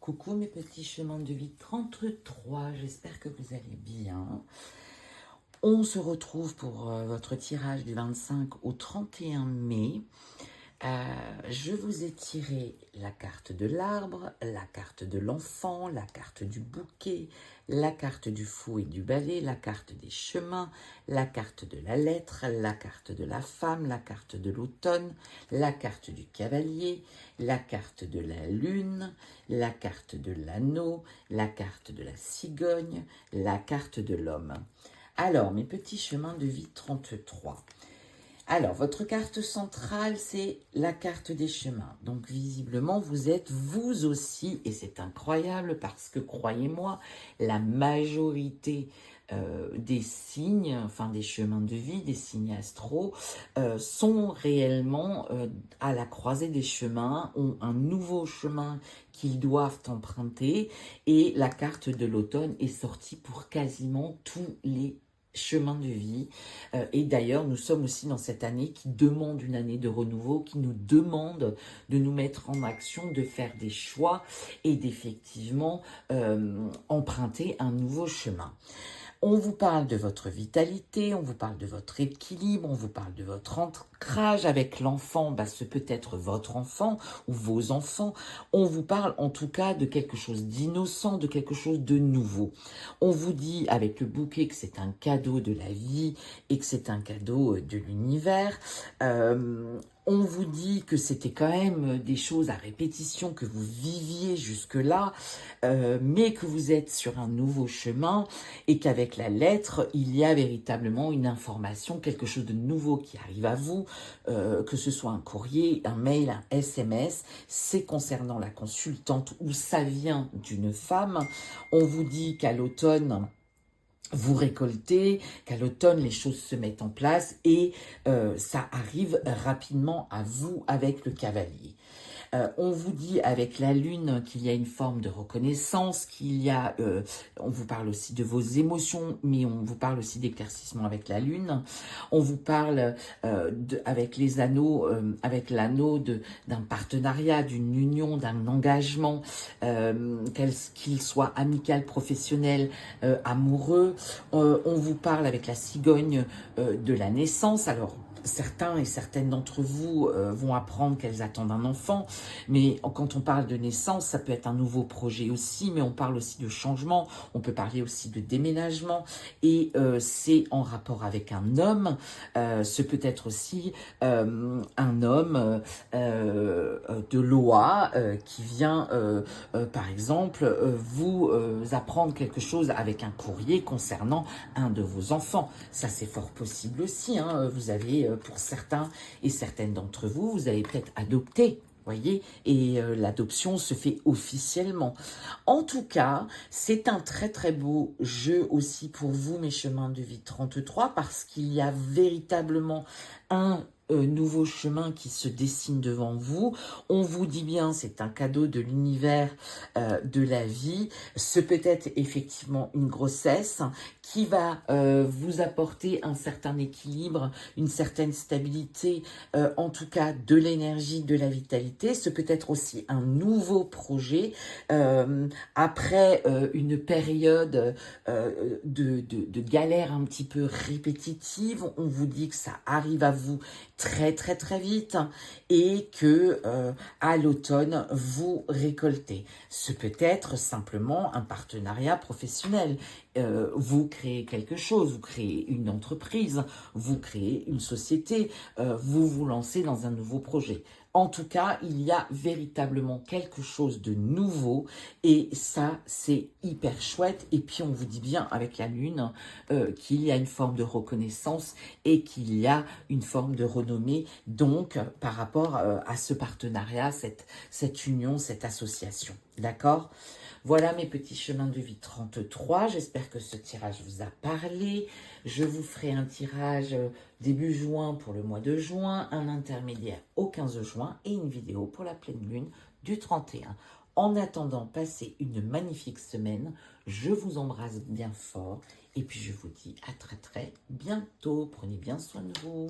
Coucou mes petits chemins de vie 33, j'espère que vous allez bien. On se retrouve pour votre tirage du 25 au 31 mai. Je vous ai tiré la carte de l'arbre, la carte de l'enfant, la carte du bouquet, la carte du fou et du balai, la carte des chemins, la carte de la lettre, la carte de la femme, la carte de l'automne, la carte du cavalier, la carte de la lune, la carte de l'anneau, la carte de la cigogne, la carte de l'homme. Alors, mes petits chemins de vie 33. Alors, votre carte centrale, c'est la carte des chemins. Donc, visiblement, vous êtes vous aussi, et c'est incroyable parce que, croyez-moi, la majorité des signes, enfin des chemins de vie, des signes astro, sont réellement à la croisée des chemins, ont un nouveau chemin qu'ils doivent emprunter, et la carte de l'automne est sortie pour quasiment tous les chemin de vie. Et d'ailleurs, nous sommes aussi dans cette année qui demande une année de renouveau, qui nous demande de nous mettre en action, de faire des choix et d'effectivement emprunter un nouveau chemin. On vous parle de votre vitalité, on vous parle de votre équilibre, on vous parle de votre ancrage avec l'enfant, ce peut être votre enfant ou vos enfants. On vous parle en tout cas de quelque chose d'innocent, de quelque chose de nouveau. On vous dit avec le bouquet que c'est un cadeau de la vie et que c'est un cadeau de l'univers. On vous dit que c'était quand même des choses à répétition que vous viviez jusque-là, mais que vous êtes sur un nouveau chemin et qu'avec la lettre, il y a véritablement une information, quelque chose de nouveau qui arrive à vous, que ce soit un courrier, un mail, un SMS, c'est concernant la consultante ou ça vient d'une femme. On vous dit qu'à l'automne, vous récoltez, qu'à l'automne, les choses se mettent en place et ça arrive rapidement à vous avec le cavalier. On vous dit avec la lune qu'il y a une forme de reconnaissance, qu'il y a, on vous parle aussi de vos émotions, mais on vous parle aussi d'éclaircissement avec la lune. On vous parle avec les anneaux, avec l'anneau d'un partenariat, d'une union, d'un engagement, qu'il soit amical, professionnel, amoureux. On vous parle avec la cigogne de la naissance. Alors, certains et certaines d'entre vous vont apprendre qu'elles attendent un enfant, mais quand on parle de naissance, ça peut être un nouveau projet aussi, mais on parle aussi de changement, on peut parler aussi de déménagement, et c'est en rapport avec un homme, ce peut être aussi un homme de loi qui vient, par exemple, vous apprendre quelque chose avec un courrier concernant un de vos enfants. Ça, c'est fort possible aussi, hein. Vous avez, pour certains et certaines d'entre vous, vous avez peut-être adopté, voyez, et l'adoption se fait officiellement. En tout cas, c'est un très très beau jeu aussi pour vous, mes chemins de vie 33, parce qu'il y a véritablement un nouveau chemin qui se dessine devant vous. On vous dit bien, c'est un cadeau de l'univers, de la vie. Ce peut être effectivement une grossesse qui va vous apporter un certain équilibre, une certaine stabilité, en tout cas de l'énergie, de la vitalité. Ce peut être aussi un nouveau projet après une période de galère un petit peu répétitive. On vous dit que ça arrive à vous très très très vite et que à l'automne vous récoltez. Ce peut être simplement un partenariat professionnel. Vous créez quelque chose, vous créez une entreprise, vous créez une société, vous vous lancez dans un nouveau projet. En tout cas, il y a véritablement quelque chose de nouveau et ça, c'est hyper chouette. Et puis, on vous dit bien avec la lune qu'il y a une forme de reconnaissance et qu'il y a une forme de renommée, donc, par rapport à ce partenariat, cette union, cette association. D'accord ? Voilà mes petits chemins de vie 33. J'espère que ce tirage vous a parlé. Je vous ferai un tirage début juin pour le mois de juin, un intermédiaire au 15 juin et une vidéo pour la pleine lune du 31. En attendant, passez une magnifique semaine. Je vous embrasse bien fort et puis je vous dis à très très bientôt. Prenez bien soin de vous.